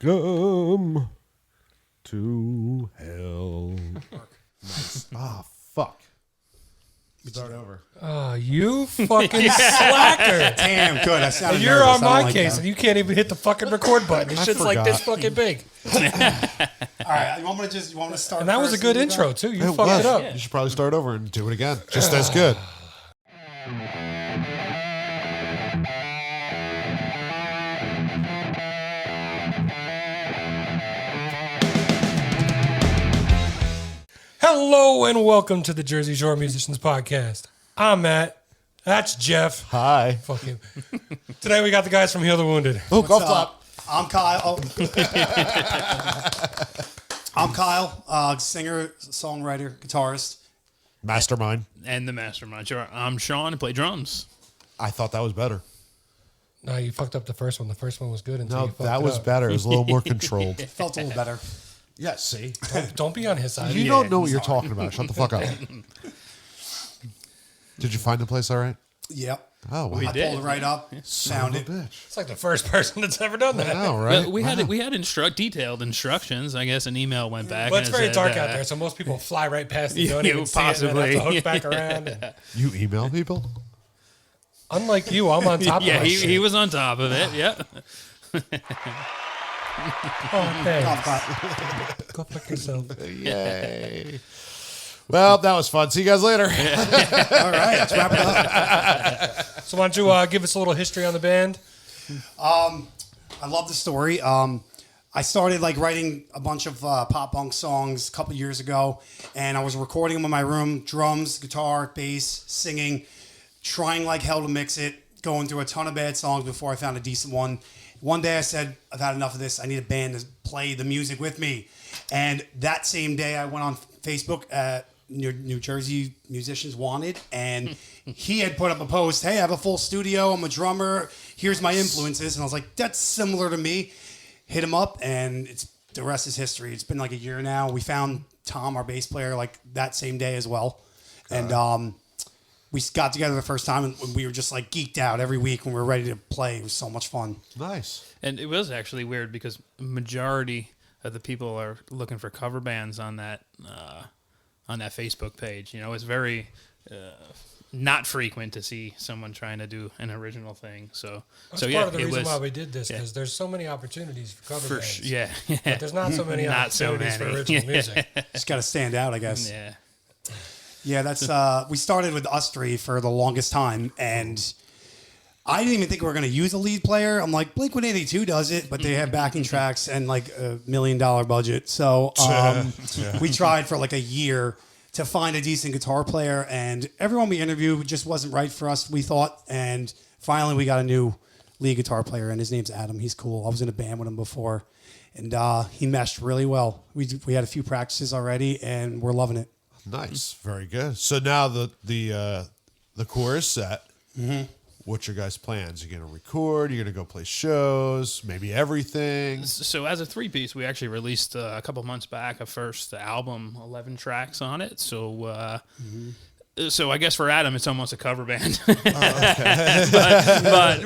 Welcome to hell. Nice. Ah, fuck. Start over. Oh, you fucking slacker. Damn, good. I sounded You're nervous. on I don't my like case, that. and you can't even hit the fucking record button. This shit's like this fucking big. All right, you want me to start? And that was a first good and intro, too. You It fucked was. it up. You should probably start over and do it again. Just as good. Hello, and welcome to the Jersey Shore Musicians Podcast. I'm Matt. That's Jeff. Hi. Fuck him. Today we got the guys from Heal the Wounded. Oh, golf clap. I'm Kyle. I'm Kyle, singer, songwriter, guitarist. Mastermind. And the mastermind. Sure. I'm Sean and play drums. I thought that was better. No, you fucked up the first one. The first one was good until No, you fucked that it was up. better. It was a little more controlled. Felt a little better. Yeah, see? Don't be on his side. You don't know what you're talking about. Shut the fuck up. Did you find the place all right? Yep. Oh, wow. I pulled it right up, found it. Bitch. It's like the first person that's ever done that. I know, right? Well, we had detailed instructions. I guess an email went back. But it's and very said, dark out there, so most people fly right past it. Don't Yeah, even see it, and then have to possibly. hook back around. And, You email people? unlike you, I'm on top of Yeah, my shit. he was on top of it. Yeah. Oh, thanks. Golf clap. Go fuck yourself. Yay. Well, that was fun. See you guys later. All right, let's wrap it up. So why don't you give us a little history on the band? I love the story. I started like writing a bunch of pop punk songs a couple years ago, and I was recording them in my room: drums, guitar, bass, singing, trying like hell to mix it, going through a ton of bad songs before I found a decent one. One day I said, I've had enough of this. I need a band to play the music with me. And that same day I went on Facebook at New Jersey Musicians Wanted, and he had put up a post, hey, I have a full studio. I'm a drummer. Here's my influences. And I was like, that's similar to me. Hit him up, and the rest is history. It's been like a year now. We found Tom, our bass player, like that same day as well. And we got together the first time, and we were just like geeked out every week when we were ready to play. It was so much fun. Nice. And it was actually weird because majority of the people are looking for cover bands on that Facebook page. You know, it's very not frequent to see someone trying to do an original thing. So, That's so part yeah, of the it reason was why we did this, because there's so many opportunities for cover for bands. yeah. But there's not so many Not so opportunities for many. original music. Just got to stand out, I guess. Yeah. Yeah, that's we started with us three for the longest time, and I didn't even think we were going to use a lead player. I'm like, Blink-182 does it, but they have backing tracks and like $1 million budget. So we tried for like a year to find a decent guitar player, and everyone we interviewed just wasn't right for us, we thought. And finally, we got a new lead guitar player, and his name's Adam. He's cool. I was in a band with him before, and he meshed really well. We had a few practices already, and we're loving it. Nice. Very good. So now the core is set. Mm-hmm. What's your guys' plans? You're going to record? You're going to go play shows? Maybe everything? So as a three-piece, we actually released a couple months back a first album, 11 tracks on it. So so I guess for Adam, it's almost a cover band.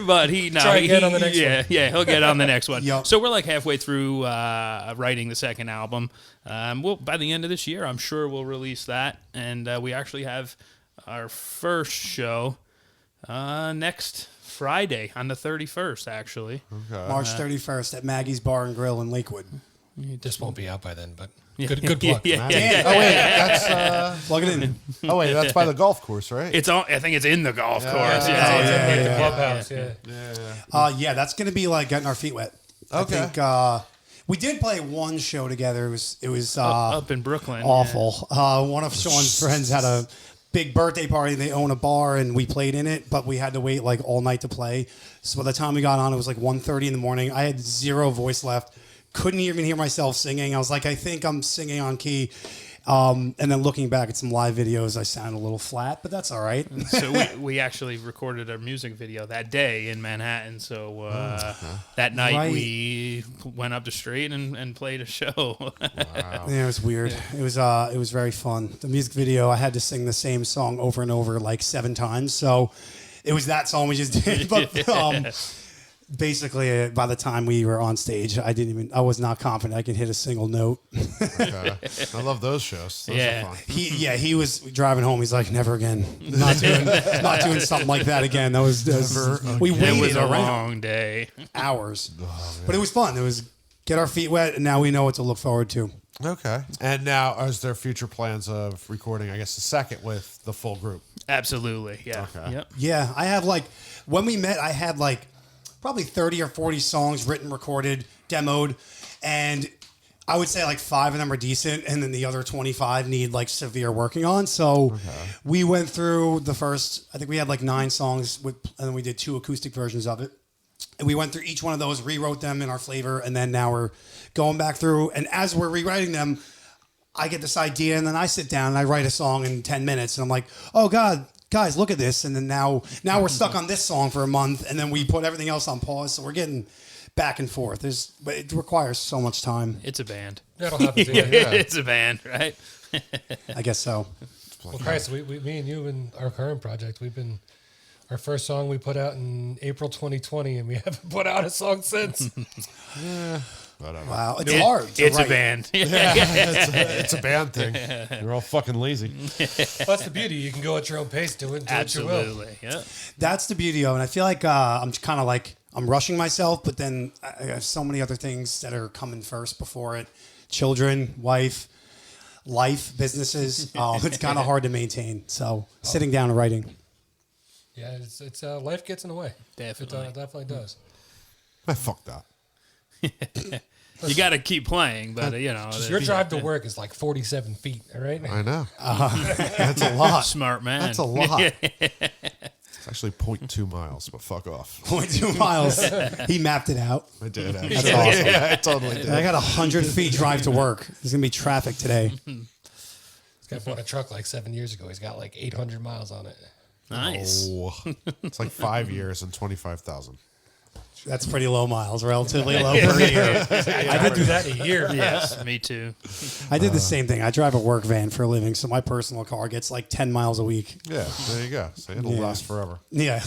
but he Try again on the next one. Yeah, he'll get on the next one. Yep. So we're like halfway through writing the second album. By the end of this year, I'm sure we'll release that, and we actually have our first show next Friday on the 31st, actually. Okay. March 31st at Maggie's Bar and Grill in Lakewood. This won't be out by then, but good plug. Yeah. Oh, wait. That's... Plug it in. Oh, wait. That's by the golf course, right? It's all. I think it's in the golf course. Yeah, it's in like the yeah, clubhouse, yeah. That's going to be like getting our feet wet. Okay. I think we did play one show together. It was Up in Brooklyn. awful. One of Sean's friends had a big birthday party. They own a bar, and we played in it, but we had to wait like all night to play. So by the time we got on, it was like 1:30 in the morning. I had zero voice left. Couldn't even hear myself singing. I was like, I think I'm singing on key. And then looking back at some live videos, I sound a little flat, but that's all right. So we actually recorded a music video that day in Manhattan. So that night Right. we went up the street and played a show. Wow. Yeah, it was weird. It was very fun. The music video, I had to sing the same song over and over like 7 times. So it was that song we just did. But basically by the time we were on stage, I was not confident I could hit a single note. Okay. I love those shows. Those Yeah. are fun. He was driving home. He's like, never again. Not doing something like that again. We It waited was a around long day. hours, but it was fun. It was get our feet wet, and now we know what to look forward to. Okay. And now, is there future plans of recording, I guess, the second with the full group? Absolutely. Yeah. Okay. Yep. Yeah, I have when we met, I had probably 30 or 40 songs written, recorded, demoed, and I would say 5 of them are decent, and then the other 25 need severe working on. So we went through the first, I think we had 9 songs, and then we did 2 acoustic versions of it. And we went through each one of those, rewrote them in our flavor, and then now we're going back through. And as we're rewriting them, I get this idea, and then I sit down and I write a song in 10 minutes, and I'm like, oh God, guys, look at this. And then now we're stuck on this song for a month, and then we put everything else on pause. So we're getting back and forth. But it requires so much time. It's a band. That'll happen to you. Yeah. It's a band, right? I guess so. Well, Christ, me and you and our current project, our first song we put out in April 2020, and we haven't put out a song since. Whatever. Wow, it's hard. To It's write. a band. It's a band thing. You're all fucking lazy. That's the beauty. You can go at your own pace, do what you will. Absolutely. Yeah. That's the beauty of it. And I feel like I'm kind of I'm rushing myself, but then I have so many other things that are coming first before it. Children, wife, life, businesses. It's kind of hard to maintain. So sitting down and writing. Yeah, it's life gets in the way. Definitely. It definitely does. Fuck that. You got to keep playing, but Your drive to work is 47 feet, all right? I know. That's a lot. Smart man. That's a lot. It's actually 0.2 miles, but fuck off. 0.2 miles. He mapped it out. I did. Actually. That's awesome. Yeah, I totally did. I got 100 feet drive to work. There's going to be traffic today. This guy bought a truck 7 years ago. He's got 800 miles on it. Nice. Oh, it's 5 years and 25,000. That's pretty low miles, relatively low per year. I did do that in a year. Yes, me too. I did the same thing. I drive a work van for a living, so my personal car gets 10 miles a week. Yeah, there you go. So it'll last forever. Yeah.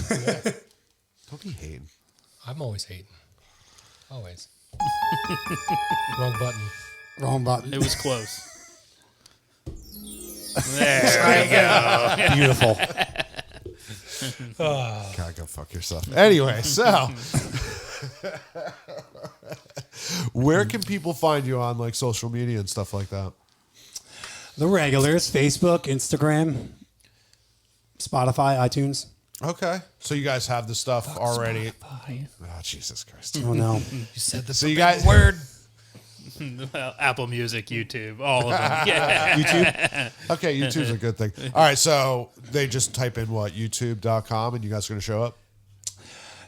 Don't be hating. I'm always hating. Always. Wrong button. Wrong button. It was close. There you go. Beautiful. God, go fuck yourself. Anyway, so where can people find you on social media and stuff like that? The regulars: Facebook, Instagram, Spotify, iTunes. Okay, so you guys have the stuff already. Spotify. Oh, Jesus Christ! Oh no. You said the So you guys, word. Well, Apple Music, YouTube, all of them. Yeah. YouTube. okay, YouTube's a good thing. All right, so they just type in youtube.com and you guys are going to show up?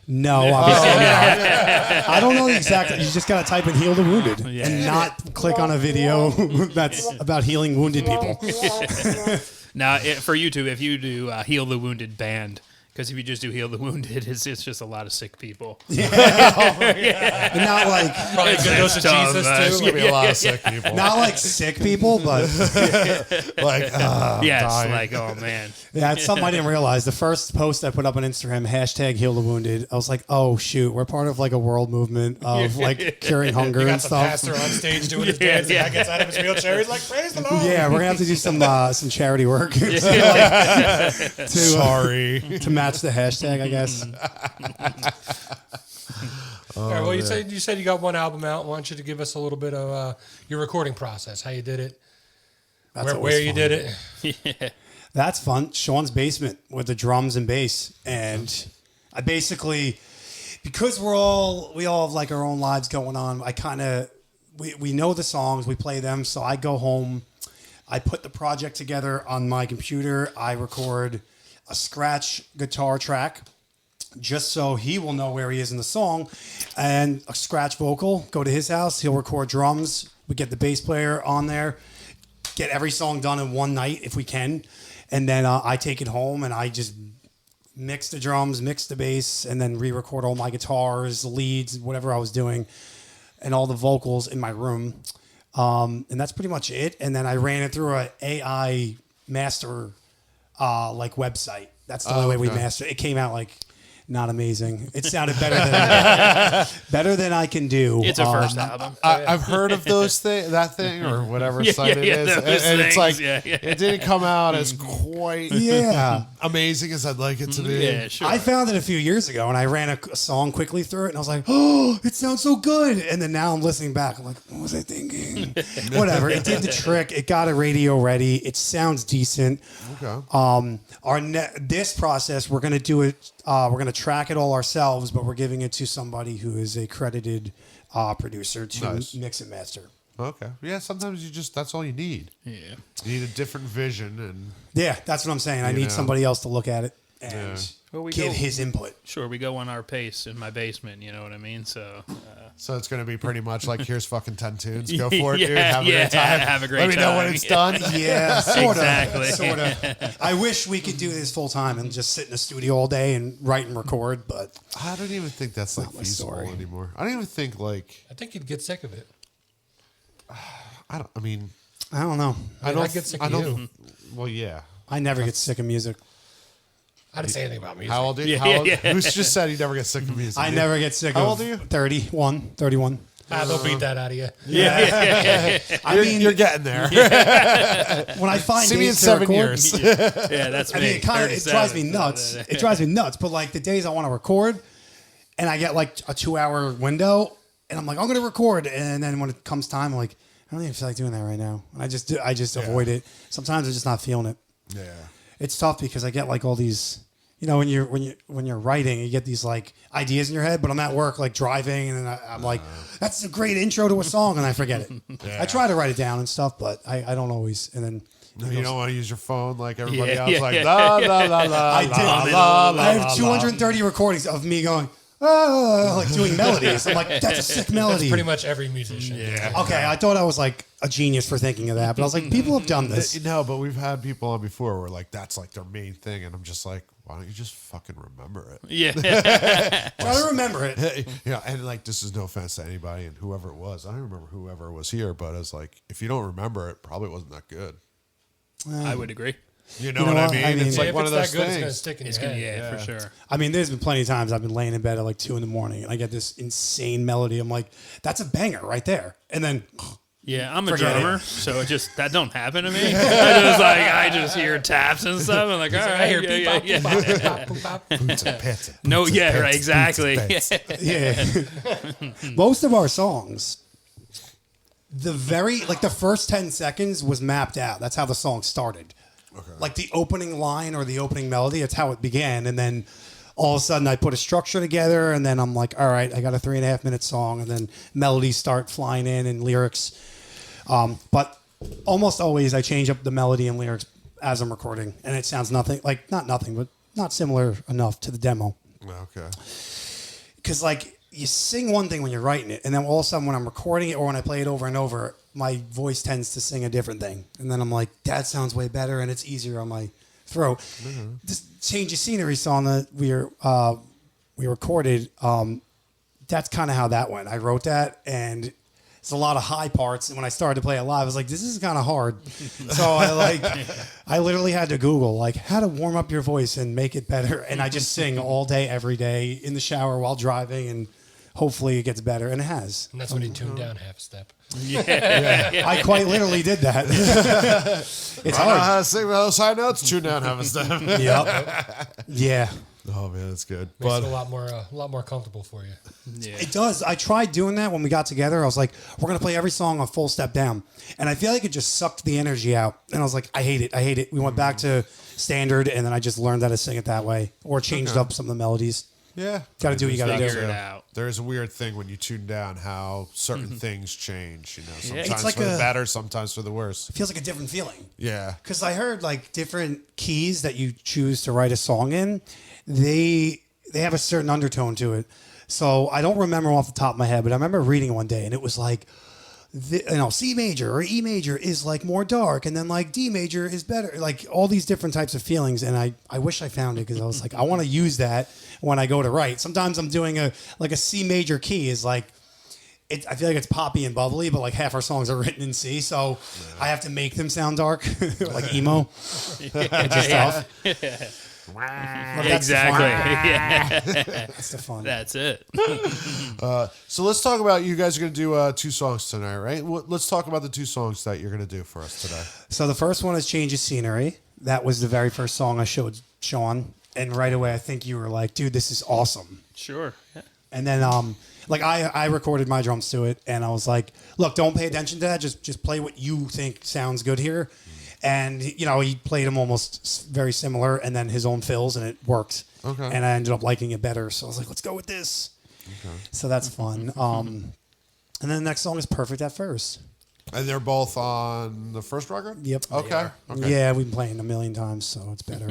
No, obviously not. I don't know the exact. You just got to type in "heal the wounded" and not click on a video that's about healing wounded people. Now, for YouTube, if you do Heal the Wounded Band, because if you just do Heal the Wounded, it's just a lot of sick people. And not Probably a good dose of tough, Jesus, man. too. There's going to be a lot of sick people. not sick people, but Yes, dying. oh man. yeah, it's something I didn't realize. The first post I put up on Instagram, #heal the wounded. I was like, oh shoot, we're part of a world movement of curing hunger You and got the stuff. pastor on stage doing his dance. The guy gets out of his wheelchair. He's like, praise the Lord. Yeah, we're gonna have to do some charity work to Sorry. to match the hashtag, I guess. All right, well, you said you got one album out. I want you to give us a little bit of your recording process, how you did it, That's where always you fun. did it. That's fun. Sean's basement with the drums and bass, and I basically, because we all have our own lives going on. I kind of we know the songs, we play them. So I go home, I put the project together on my computer. I record a scratch guitar track, just so he will know where he is in the song, and a scratch vocal. Go to his house, he'll record drums. We get the bass player on there, get every song done in one night if we can, and then I take it home and I just mix the drums, mix the bass, and then re-record all my guitars, leads, whatever I was doing, and all the vocals in my room. And that's pretty much it. And then I ran it through an AI master website. That's the only way we mastered it. It came out not amazing. It sounded better than I can do. It's a first album. I've heard of that thing or whatever site it is, those and it's like things, yeah. it didn't come out as quite amazing as I'd like it to be. Yeah, sure. I found it a few years ago, and I ran a song quickly through it, and I was like, "Oh, it sounds so good!" And then now I'm listening back, I'm like, "What was I thinking?" Whatever. It did the trick. It got a radio ready. It sounds decent. Okay. This process, we're gonna do it. We're gonna track it all ourselves, but we're giving it to somebody who is a credited producer to mix and master. Okay. Yeah. Sometimes that's all you need. Yeah. You need a different vision, and Yeah, that's what I'm saying. I need somebody else to look at it and Well, give his input. Sure, we go on our pace in my basement. You know what I mean? So. so it's gonna be pretty much like here's fucking 10 tunes. Go for it, dude. Yeah, Have a great time. have a great Let me know when time. it's done. Yeah, sort Exactly. of. Sort of. I wish we could do this full time and just sit in a studio all day and write and record, but I don't even think that's like my feasible story. anymore. I don't even think like I think you'd get sick of it. I mean I don't know. I'd get sick of you. Well, yeah. I never get sick of music. I didn't say anything about music. How old are you? Yeah, How old? yeah. Who's just said he never gets sick of music? I never get sick How of old are you? 31. They'll beat that out of you. I mean, You're getting there. when I find See me in days to 7 record, years. Yeah, that's I me. mean, it drives me 37, nuts. so- It drives me nuts. But like the days I want to record, and I get like a 2-hour window, and I'm like, I'm going to record, and then when it comes time, I'm like, I don't even feel like doing that right now, and I just avoid it. Sometimes I'm just not feeling it. Yeah. It's tough because I get like all these, when you're writing, you get these like ideas in your head. But I'm at work, like driving, and then I'm like, that's a great intro to a song, and I forget it. Yeah. I try to write it down and stuff, but I don't always. And then You don't want to use your phone like everybody Yeah, else. yeah, Like yeah. la la la la. I did. I have 230 recordings of me going, like doing melodies. I'm like, that's a sick melody. That's pretty much every musician. Yeah. Okay, I thought I was like a genius for thinking of that, but I was like, people have done this. No, but we've had people on before where like that's like their main thing, and I'm just like, why don't you just fucking remember it? Yeah. Try to remember it. Yeah, and like this is no offense to anybody and whoever it was. I don't remember whoever was here, but it's like if you don't remember it, probably wasn't that good. I would agree. You know what I mean? It's Yeah, like if one it's of those that good, it's gonna things. stick in It's your gonna, head. yeah, for sure. I mean, there's been plenty of times I've been laying in bed at like 2 a.m. and I get this insane melody. I'm like, that's a banger right there. And then Yeah, I'm a Forget it. drummer, so it just that don't happen to me. I just hear taps and stuff. I'm like, all right, I hear yeah, beep, yeah, bop, yeah. beep, bop, boop, bop. Boots and pants. No, Boots and yeah, pants. right, exactly. Boots and pants. yeah, most of our songs, the first 10 seconds was mapped out. That's how the song started. Okay. Like the opening line or the opening melody, that's how it began. And then all of a sudden I put a structure together, and then I'm like, all right, I got a 3.5 minute song, and then melodies start flying in and lyrics. But almost always I change up the melody and lyrics as I'm recording, and it sounds nothing but not similar enough to the demo. Okay. Because like you sing one thing when you're writing it, and then all of a sudden when I'm recording it or when I play it over and over, my voice tends to sing a different thing, and then I'm like, that sounds way better, and it's easier on my throat. This Change of Scenery song that we recorded, that's kind of how that went. I wrote that, and it's a lot of high parts, and when I started to play it live, I was like, this is kind of hard. So I literally had to Google like how to warm up your voice and make it better, and I just sing all day, every day, in the shower while driving, and hopefully it gets better, and it has. And that's when you tune down half a step. I quite literally did that. It's I know hard. how to sing those high notes. Tune down, have a step. Yep. Yeah. Oh man, that's good. Makes But it a lot more comfortable for you. Yeah. It does. I tried doing that when we got together. I was like, we're going to play every song on full step down. And I feel like it just sucked the energy out. And I was like, I hate it. We went back to standard, and then I just learned how to sing it that way or changed up some of the melodies. yeah, Got to do what you got to Figure do. it out. There's a weird thing when you tune down how certain things change. You know, sometimes It's like for the a- better, sometimes for the worse. It feels like a different feeling. Yeah. Because I heard like different keys that you choose to write a song in, they have a certain undertone to it. So I don't remember off the top of my head, but I remember reading one day, and it was like, C major or E major is like more dark, and then like D major is better. Like all these different types of feelings, and I wish I found it because I was like, I want to use that when I go to write. Sometimes I'm doing a C major key is like. I feel like it's poppy and bubbly, but like half our songs are written in C, so I have to make them sound dark, like emo. Well, that's the Exactly. fun. Yeah. That's the fun. That's it. So let's talk about, you guys are going to do 2 songs tonight, right? Let's talk about the 2 songs that you're going to do for us today. So the first one is Change of Scenery. That was the very first song I showed Sean. And right away, I think you were like, dude, this is awesome. Sure. Yeah. And then, like I recorded my drums to it, and I was like, "Look, don't pay attention to that. Just play what you think sounds good here." And he played them almost very similar, and then his own fills, and it worked. Okay. And I ended up liking it better, so I was like, "Let's go with this." Okay. So that's fun. And then the next song is Perfect at First. And they're both on the first record? Yep. Okay. Yeah, we've been playing a million times, so it's better.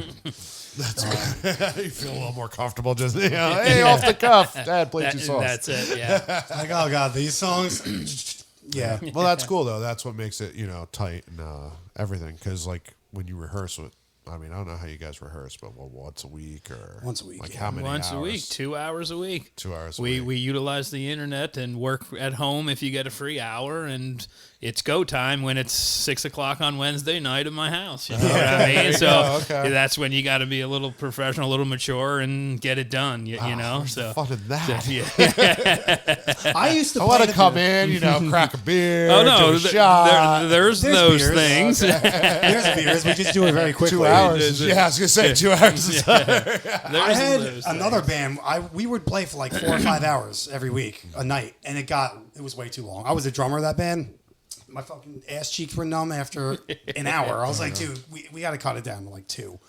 That's good. You feel a little more comfortable just, hey, off the cuff. Dad, play 2 songs. That's it. Yeah. Like, oh god, these songs. Yeah. Well, that's cool, though. That's what makes it, tight and everything. Because, like, when you rehearse with, I mean, I don't know how you guys rehearse, but once a week or Once a week, like yeah. how many Once hours? a week, 2 hours a week. 2 hours a We week. we utilize the internet and work at home if you get a free hour, and it's go time when it's 6 o'clock on Wednesday night at my house. You know what I mean? So okay. that's when you got to be a little professional, a little mature, and get it done. You know. Where's So the fun in that? yeah. I used to. I want play to the- come in, crack a beer, Oh no, do a shot. there's There's those beers. things. There's beers. We just do it very quickly. 2 hours. Yeah, I was going to say 2 hours. Is I There's had those another things. band. We would play for like 4 or 5 hours every week, a night, and it was way too long. I was the drummer of that band. My fucking ass cheeks were numb after an hour. I was like, dude, we got to cut it down to like 2.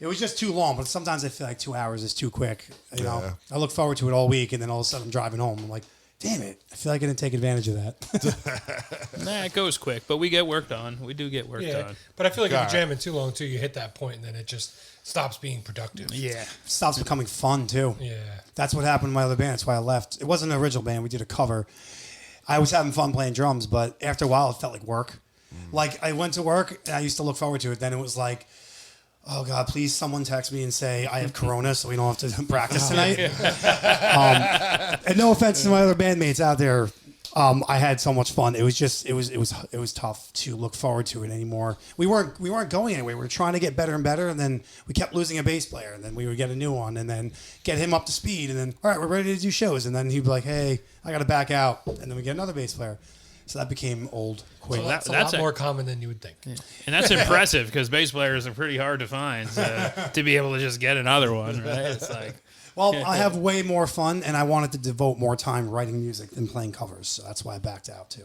It was just too long, but sometimes I feel like 2 hours is too quick. Yeah. I look forward to it all week, and then all of a sudden I'm driving home. I'm like, damn it, I feel like I didn't take advantage of that. Nah, it goes quick, but we get work done. We do get work Yeah, done. but I feel like if Got you're it. jamming too long too, you hit that point and then it just stops being productive. Yeah. Stops becoming fun too. Yeah. That's what happened to my other band. That's why I left. It wasn't an original band. We did a cover. I was having fun playing drums, but after a while, it felt like work. Like I went to work and I used to look forward to it. Then it was like, oh God, please someone text me and say I have corona so we don't have to practice tonight. And no offense to my other bandmates out there. I had so much fun. It was tough to look forward to it anymore. We weren't going anywhere. We were trying to get better and better, and then we kept losing a bass player, and then we would get a new one, and then get him up to speed, and then all right, we're ready to do shows, and then he'd be like, hey, I got to back out, and then we get another bass player. So that became old quick. So that's a that's lot a- more common than you would think. And that's impressive because bass players are pretty hard to find. So to be able to just get another one, right? It's like, Well, I have way more fun, and I wanted to devote more time writing music than playing covers, so that's why I backed out too.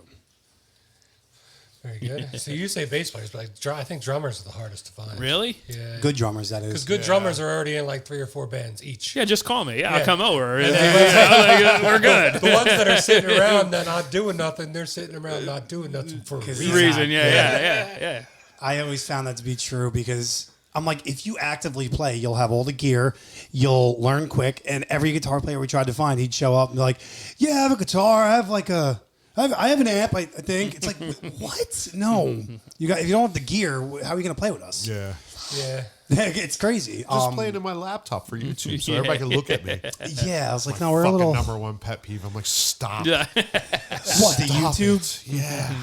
Very good. So you say bass players, but I think drummers are the hardest to find. really? Yeah. Good drummers, that Because is. good drummers are already in like 3 or 4 bands each. Yeah, just call me. Yeah, Yeah. I'll come over. And We're good. The ones that are sitting around, they're not doing nothing. They're sitting around not doing nothing for a reason. Reason, yeah. I always found that to be true because I'm like, if you actively play, you'll have all the gear, you'll learn quick, and every guitar player we tried to find, he'd show up and be like, yeah, I have a guitar, I have an amp, I think. It's like, what? No. If you don't have the gear, how are you going to play with us? Yeah. Yeah. It's crazy. Just playing in my laptop for YouTube so everybody can look at me. Yeah, I was like, My no, we're a fucking little. number one pet peeve. I'm like, stop. Yeah. What, the Stop YouTube? it. Yeah.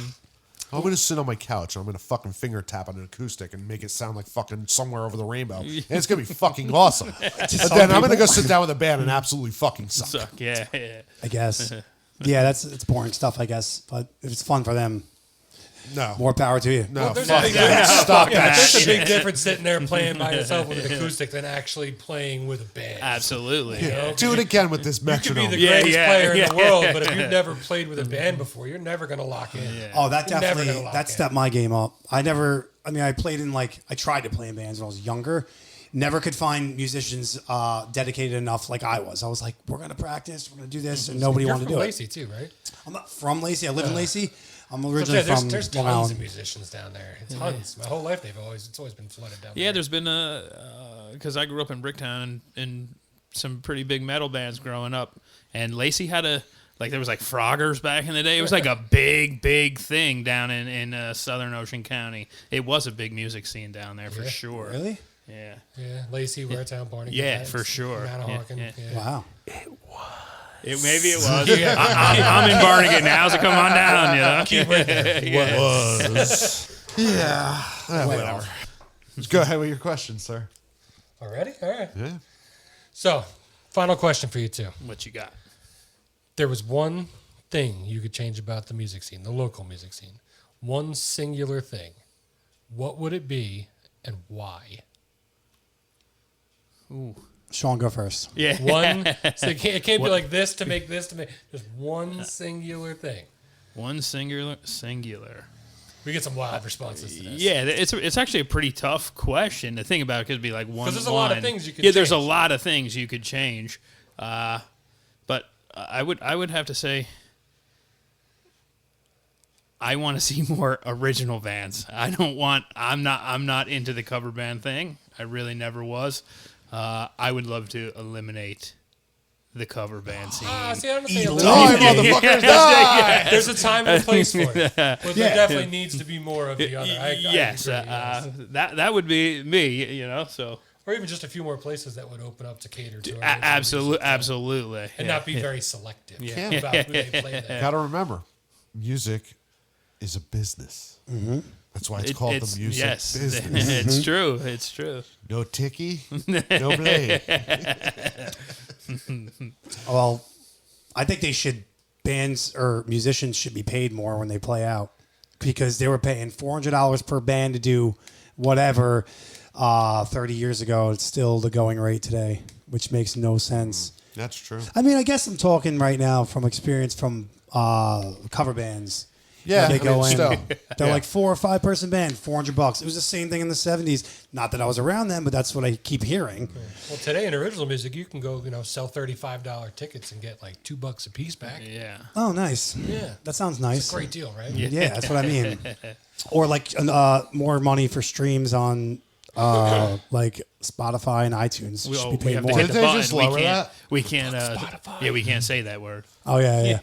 I'm going to sit on my couch and I'm going to fucking finger tap on an acoustic and make it sound like fucking Somewhere Over the Rainbow. And it's going to be fucking awesome. But then I'm going to go sit down with a band and absolutely fucking suck. Suck. Yeah. I guess. Yeah, it's boring stuff, I guess. But if it's fun for them, No. more power to you. No, there's fuck a big that. difference. Stop Yeah, that there's a shit. big difference sitting there playing by yourself with an acoustic than actually playing with a band. Absolutely. know? Do it again with this You could be metronome. the Yeah, greatest yeah, player in yeah. the world, but if you've never played with a band before, you're never going to lock in. Oh, that You're never definitely gonna lock that in. stepped my game up. I played in I tried to play in bands when I was younger. Never could find musicians dedicated enough like I was. I was like, we're gonna practice, we're gonna do this, and nobody You're wanted to from do Lacey too, right? it. I'm not from Lacey. I live in Lacey. I'm So originally from there's Long tons Island. of musicians down there. Tons. My whole life it's always been flooded down there. Yeah, there's been because I grew up in Bricktown and some pretty big metal bands growing up, and Lacey had there was like Froggers back in the day. It was like a big thing down in Southern Ocean County. It was a big music scene down there for sure. Really? Yeah. Yeah, Lacey, Waretown, Barney. Yeah, for sure. Manahawkin. Yeah, Yeah. Wow. Maybe it was. I'm in Barnegat now, so come on down. You know? Keep right there. Was. Yeah. Whatever. Just go ahead with your question, sir. Already? All right. Yeah. So, final question for you two. What you got? There was one thing you could change about the music scene, the local music scene. One singular thing. What would it be and why? Ooh. Sean, go first. Yeah. One. So it can't be like this to make this to make. Just one singular thing. One singular. We get some wild responses to this. Yeah, it's actually a pretty tough question to think about. It could be like one. 'Cause there's a lot of things you could there's a change. lot of things you could change. But I would have to say I want to see more original bands. I'm not into the cover band thing. I really never was. I would love to eliminate the cover band scene. See, I don't say Die, motherfuckers, die! There's a time and a place for it. But there definitely needs to be more of the other. Yes, agree, yes. that would be me. So Or even just a few more places that would open up to cater to. absolutely, And not be very selective Yeah. about who they play there. Gotta remember, music is a business. Mm-hmm. That's why it's called the music business. It's true. It's true. No ticky, no blade. Well, I think bands or musicians should be paid more when they play out because they were paying $400 per band to do whatever 30 years ago. It's still the going rate today, which makes no sense. That's true. I mean, I guess I'm talking right now from experience from cover bands. Yeah, They go in. still. They're Yeah. like 4 or 5 person band, $400. It was the same thing in the 70s. Not that I was around then, but that's what I keep hearing. Well, today in original music, you can go, sell $35 tickets and get like $2 a piece back. Yeah. Oh, nice. Yeah. That sounds nice. Great deal, right? Yeah, that's what I mean. Or like more money for streams on like Spotify and iTunes. We Should be paid have to more. hit Did the they button. just lower we can't. that? We can't. Yeah, we can't say that word. Oh yeah.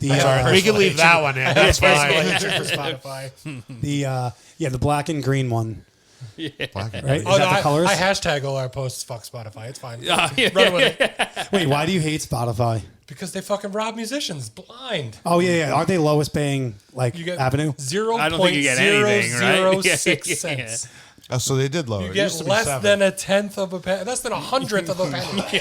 The We can leave that one in. That's fine. For Spotify. the black and green one. Black and Right? white. Is that the colors? I hashtag all our posts. Fuck Spotify. It's fine. Yeah. Run with it. Wait, why do you hate Spotify? Because they fucking rob musicians blind. Oh yeah. Aren't they lowest paying like You get avenue? I don't think you get anything, right? 0.006 Yeah. cents. Oh, so they did lower. You It get used to be less 7. than a tenth of a penny, less than 100th of a penny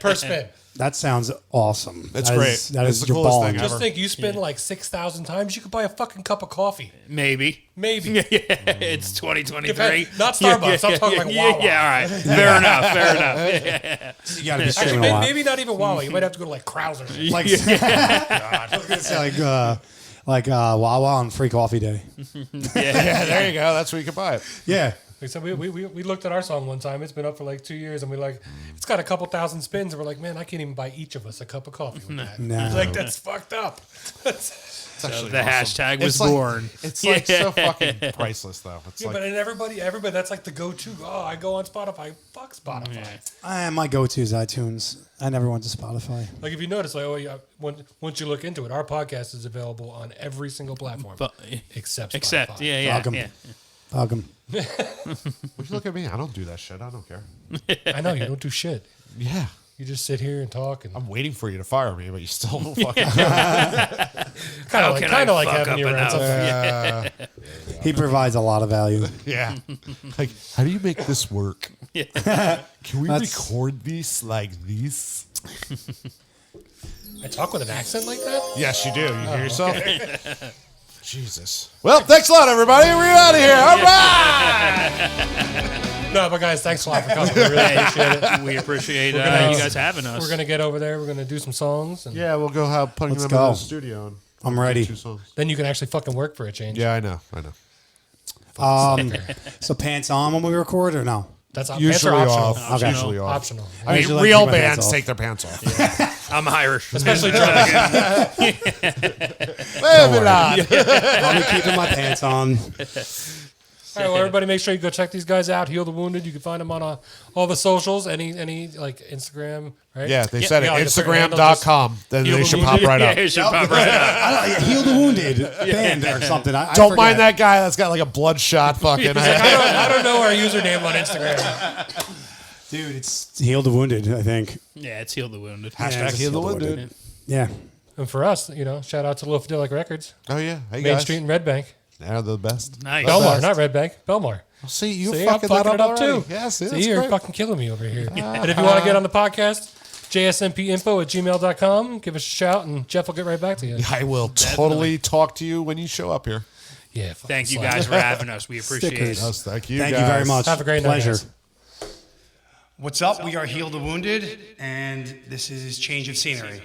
per spin. That sounds awesome. That's That great. is- That That's is the your coolest ball. thing Just ever. Think you spin like 6,000 times, you could buy a fucking cup of coffee. Maybe. Maybe. It's 2023. Depends. Not Starbucks. I'm talking like Wawa. Yeah, all right. Fair enough. Fair enough. You got to be Actually, streaming a lot. maybe not even Wawa. You might have to go to like Krauser. Like, I was gonna say like Wawa on Free Coffee Day. Yeah, there you go. That's where you can buy it. Yeah. So we looked at our song one time. It's been up for like 2 years, and it's got a couple thousand spins, and we're like, man, I can't even buy each of us a cup of coffee with that. No. Like, that's fucked up. So the hashtag was It's like- born. It's like so fucking priceless, though. It's Yeah, like but and everybody, that's like the go-to. Oh, I go on Spotify. Fuck Spotify. My go-to is iTunes. I never went to Spotify. Like if you notice, once you look into it, our podcast is available on every single platform But, except Spotify. except, yeah. Welcome. Welcome. would you look at me? I don't do that shit. I don't care. I know you don't do shit. Yeah. You just sit here and talk, and I'm waiting for you to fire me, but you still don't fucking kind of like fuck having up you around. enough? He provides a lot of value. Yeah. Like, how do you make this work? Can we That's- record this like this? I talk with an accent like that. Yes, you do. You hear yourself? Jesus. Well, thanks a lot, everybody. We're out of here. All right. No, but guys, thanks a lot for coming. We really appreciate it. We appreciate gonna- you guys having us. We're gonna get over there. We're gonna do some songs, and Yeah, we'll go putting Let's them go. in the studio. And I'm ready. 2 songs. then you can actually fucking work for a change. Yeah, I know. So pants on when we record or no? That's Usually pants are off. optional. Okay. Usually off. Optional. I mean, usually like to real keep my pants bands off. take their pants off. I'm Irish. Especially drunk. I'll be keeping my pants on. All right, well, everybody, make sure you go check these guys out. Heal the Wounded. You can find them on all the socials. Any like Instagram, right? Yeah, they said it. like a certain handle, just Instagram.com. Then Heal they the should Wounded. pop right Yeah, up. it should pop right up. I don't, Heal the Wounded band or something. I Don't forget. mind that guy that's got like a bloodshot fucking. I don't know our username on Instagram. Dude, it's Heal the Wounded, I think. Yeah, it's Heal the Wounded. Hashtag just heal the Heal the wounded. Wounded. Yeah. And for us, shout out to Lofidelic Records, Oh yeah, hey Main guys, Street in Red Bank. they're the best. Nice. Belmar, best. not Red Bank. Belmar. See, you See, I'm fucking fucking that it up up already. too. Yeah, see, See, that's you're great. fucking killing me over here. And if you want to get on the podcast, jsmpinfo@gmail.com. Give us a shout, and Jeff will get right back to you. I will totally talk to you when you show up here. Yeah. Thank you slap. guys for having us. We appreciate Stickers. it. Yes, thank you Thank guys. you very much. Have a great night, Pleasure. guys. What's up? We are Heal the Wounded, and this is Change of Scenery.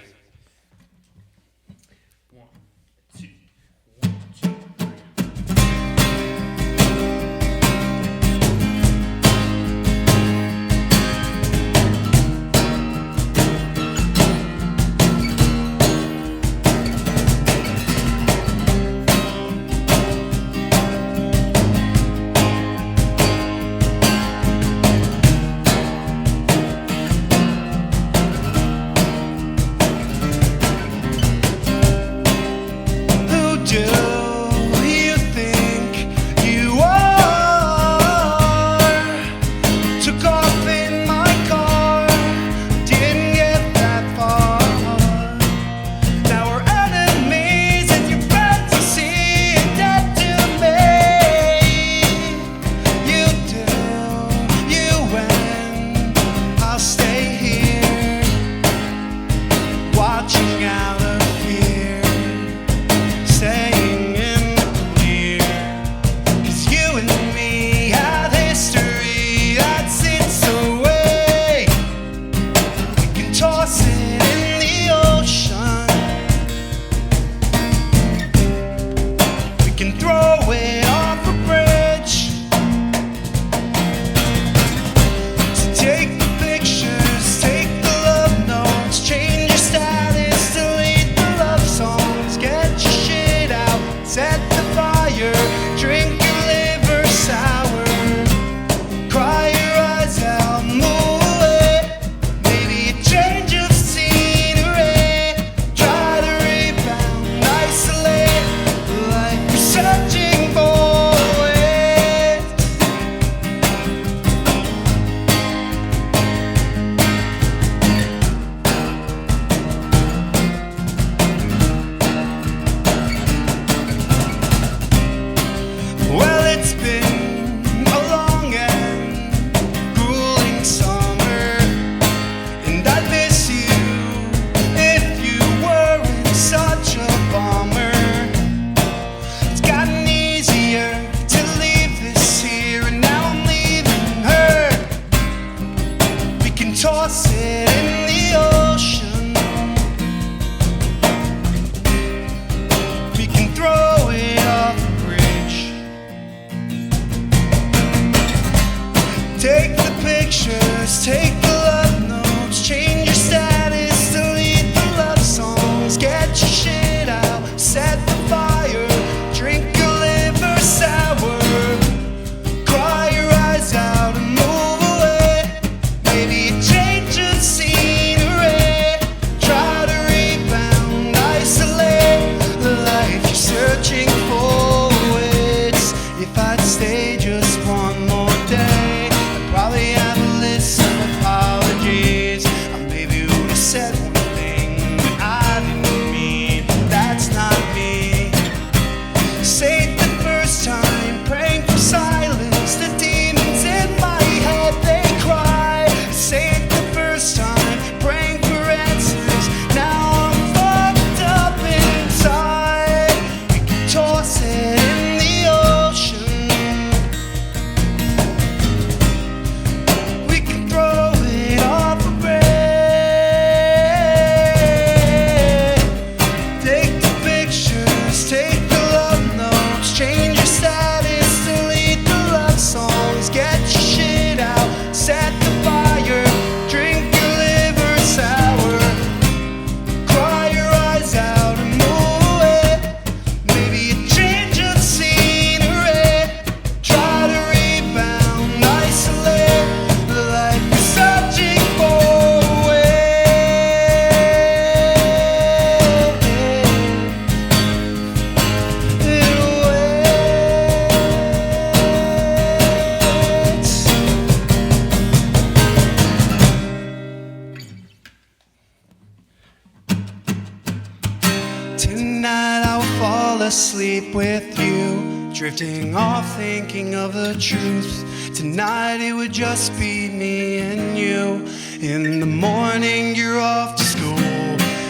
Tonight I will fall asleep with you Drifting off thinking of the truth. Tonight it would just be me and you. In the morning you're off to school.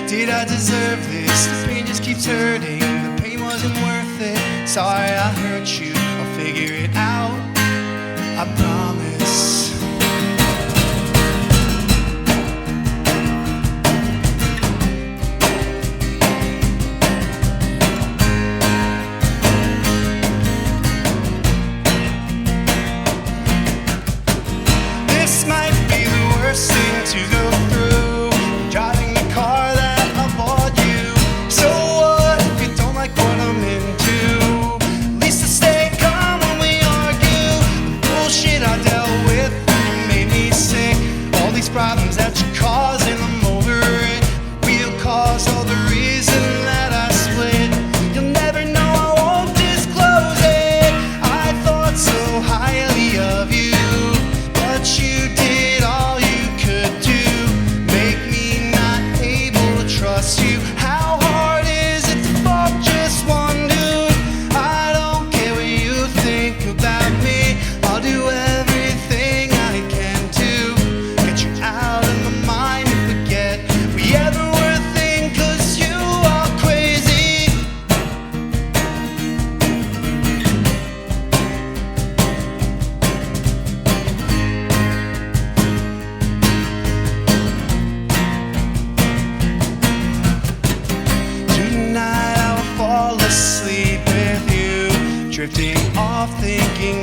Did I deserve this? The pain just keeps hurting. The pain wasn't worth it. Sorry I hurt you. I'll figure it out, I promise. This might be the worst thing to go through, driving the car that I bought you. So what if you don't like what I'm into? At least I stay calm when we argue. The bullshit I dealt with made me sick. All these problems that you're causing, I'm over it. Real cause, all the reason that I split. You'll never know, I won't disclose it. I thought so highly of you, but you did all you could do. Make me not able to trust you. How hard is it to fuck just one dude? I don't care what you think about me. I'll do everything I can to get you out of my mind and forget we ever were a thing, 'cause you are crazy. Tonight I will fall asleep with you, drifting off thinking